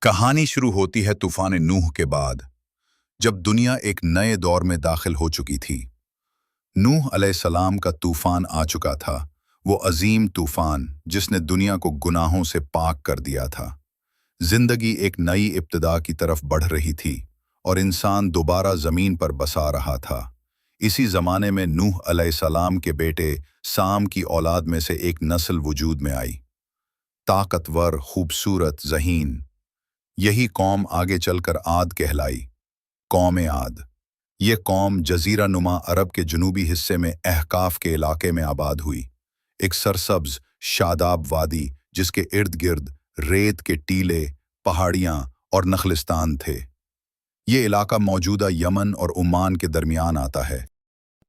कहानी शुरू होती है तूफान नूह के बाद, जब दुनिया एक नए दौर में दाखिल हो चुकी थी। नूह अलैहिस्सलाम का तूफान आ चुका था, वो अजीम तूफान जिसने दुनिया को गुनाहों से पाक कर दिया था। जिंदगी एक नई इब्तिदा की तरफ बढ़ रही थी और इंसान दोबारा जमीन पर बसा रहा था। इसी जमाने में नूह अलैहिस्सलाम के बेटे साम की औलाद में से एक नस्ल वजूद में आई, ताकतवर, खूबसूरत, ज़हीन। यही कौम आगे चलकर आद कहलाई। कौम आद, ये कौम जजीरा नुमा अरब के जुनूबी हिस्से में अहकाफ के इलाके में आबाद हुई। एक सरसब्ज शादाब वादी जिसके इर्द गिर्द रेत के टीले, पहाड़ियाँ और नखलिस्तान थे। ये इलाका मौजूदा यमन और ओमान के दरमियान आता है।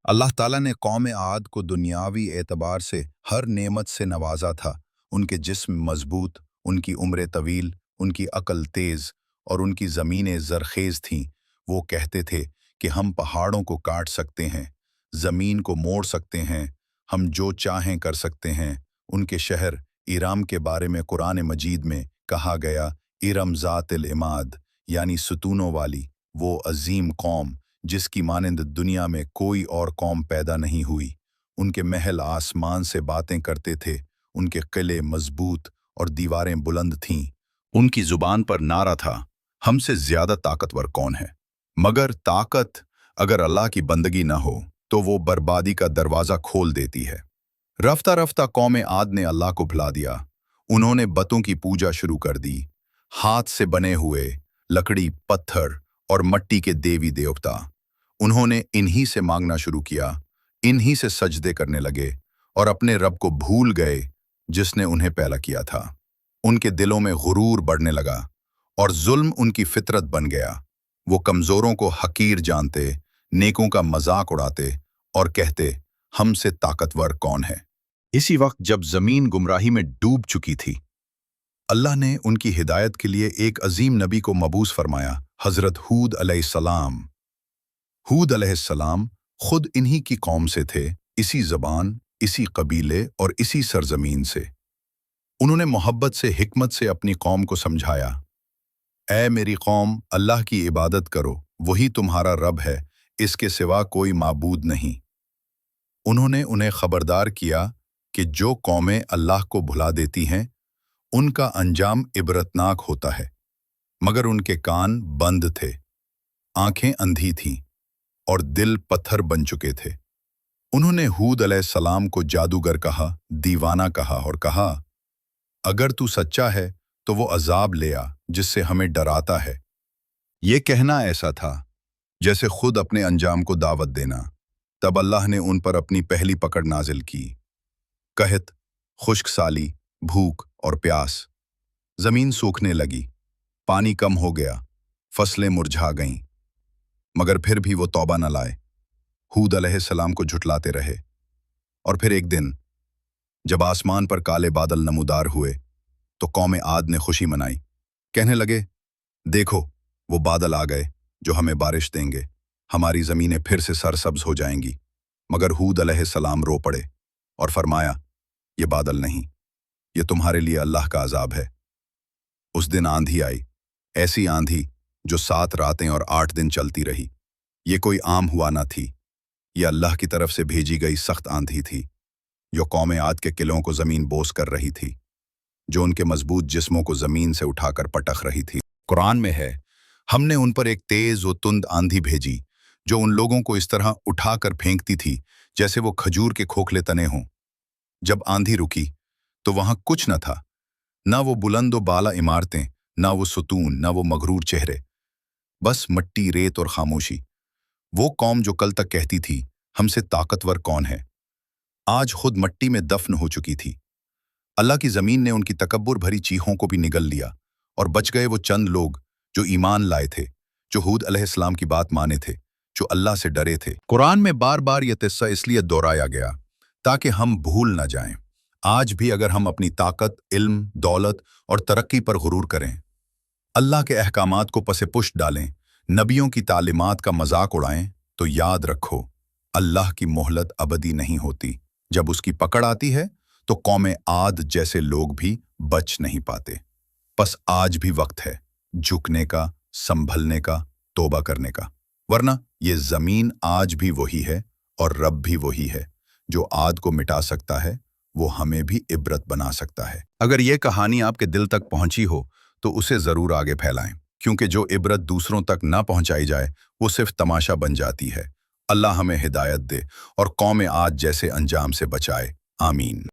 अल्लाह ताला ने कौम आद को दुनियावी एतबार से हर नेमत से नवाजा था। उनके जिस्म मजबूत, उनकी उम्र तवील, उनकी अकल तेज और उनकी ज़मीनें ज़रखेज़ थीं। वो कहते थे कि हम पहाड़ों को काट सकते हैं, ज़मीन को मोड़ सकते हैं, हम जो चाहें कर सकते हैं। उनके शहर इराम के बारे में कुरान मजीद में कहा गया, इरम ज़ातिल इमाद, यानी सुतूनों वाली वो अजीम कौम जिसकी मानंद दुनिया में कोई और कौम पैदा नहीं हुई। उनके महल आसमान से बातें करते थे, उनके किले मजबूत और दीवारें बुलंद थीं। उनकी जुबान पर नारा था, हमसे ज्यादा ताकतवर कौन है। मगर ताकत अगर अल्लाह की बंदगी न हो तो वो बर्बादी का दरवाजा खोल देती है। रफ्ता रफ्ता कौम आद ने अल्लाह को भुला दिया। उन्होंने बतों की पूजा शुरू कर दी। हाथ से बने हुए लकड़ी, पत्थर और मट्टी के देवी देवता उन्होंने इन्हीं से मांगना शुरू किया, इन्हीं से सजदे करने लगे और अपने रब को भूल गए जिसने उन्हें पैदा किया था। उनके दिलों में गुरूर बढ़ने लगा और जुल्म उनकी फितरत बन गया। वो कमजोरों को हकीर जानते, नेकों का मजाक उड़ाते और कहते, हमसे ताकतवर कौन है। इसी वक्त जब जमीन गुमराही में डूब चुकी थी, अल्लाह ने उनकी हिदायत के लिए एक अजीम नबी को मबूस फरमाया, हजरत हूद अलैहिस्सलाम। हूद अलैहिस्सलाम खुद इन्हीं की कौम से थे, इसी जबान, इसी कबीले और इसी सरजमीन से। उन्होंने मोहब्बत से, हिकमत से अपनी कौम को समझाया, ऐ मेरी कौम, अल्लाह की इबादत करो, वही तुम्हारा रब है, इसके सिवा कोई माबूद नहीं। उन्होंने उन्हें खबरदार किया कि जो कौमें अल्लाह को भुला देती हैं उनका अंजाम इबरतनाक होता है। मगर उनके कान बंद थे, आंखें अंधी थीं और दिल पत्थर बन चुके थे। उन्होंने हूद अलैहिस्सलाम को जादूगर कहा, दीवाना कहा और कहा, अगर तू सच्चा है तो वो अजाब ले आ जिससे हमें डराता है। ये कहना ऐसा था जैसे खुद अपने अंजाम को दावत देना। तब अल्लाह ने उन पर अपनी पहली पकड़ नाजिल की। कहत, खुश्क साली, भूख और प्यास। जमीन सूखने लगी, पानी कम हो गया, फसलें मुरझा गईं। मगर फिर भी वो तौबा न लाए, हूद अलैहिस्सलाम को झुटलाते रहे। और फिर एक दिन जब आसमान पर काले बादल नमूदार हुए तो कौम आद ने खुशी मनाई। कहने लगे, देखो वो बादल आ गए जो हमें बारिश देंगे, हमारी ज़मीनें फिर से सरसब्ज हो जाएंगी। मगर हूद अलैहिस्सलाम रो पड़े और फरमाया, ये बादल नहीं, ये तुम्हारे लिए अल्लाह का अजाब है। उस दिन आंधी आई, ऐसी आंधी जो 7 रातें और 8 दिन चलती रही। ये कोई आम हुआ न थी, ये अल्लाह की तरफ से भेजी गई सख्त आंधी थी जो कौम आद के किलों को ज़मीन बोस कर रही थी, जो उनके मजबूत जिस्मों को ज़मीन से उठाकर पटक रही थी। कुरान में है, हमने उन पर एक तेज़ व तुंद आंधी भेजी जो उन लोगों को इस तरह उठाकर फेंकती थी जैसे वो खजूर के खोखले तने हों। जब आंधी रुकी तो वहां कुछ न था, ना वो बुलंद व बाला इमारतें, ना वो सुतून, ना वो मगरूर चेहरे, बस मट्टी, रेत और खामोशी। वो कौम जो कल तक कहती थी, हमसे ताकतवर कौन है, आज खुद मट्टी में दफन हो चुकी थी। अल्लाह की ज़मीन ने उनकी तकब्बुर भरी चीखों को भी निगल लिया और बच गए वो चंद लोग जो ईमान लाए थे, जो हूद अलैहिस्सलाम की बात माने थे, जो अल्लाह से डरे थे। कुरान में बार बार यह किस्सा इसलिए दोहराया गया ताकि हम भूल न जाएं। आज भी अगर हम अपनी ताकत, इल्म, दौलत और तरक्की पर गुरूर करें, अल्लाह के अहकामात को पसे पुष्ट डालें, नबियों की तालीमात का मजाक उड़ाएं, तो याद रखो, अल्लाह की मोहलत अबदी नहीं होती। जब उसकी पकड़ आती है तो कौम आद जैसे लोग भी बच नहीं पाते। बस आज भी वक्त है, झुकने का, संभलने का, तौबा करने का। वरना ये ज़मीन आज भी वही है और रब भी वही है। जो आद को मिटा सकता है वो हमें भी इबरत बना सकता है। अगर ये कहानी आपके दिल तक पहुंची हो तो उसे ज़रूर आगे फैलाएं, क्योंकि जो इबरत दूसरों तक ना पहुंचाई जाए वो सिर्फ तमाशा बन जाती है। अल्लाह हमें हिदायत दे और कौम आद जैसे अंजाम से बचाए। आमीन।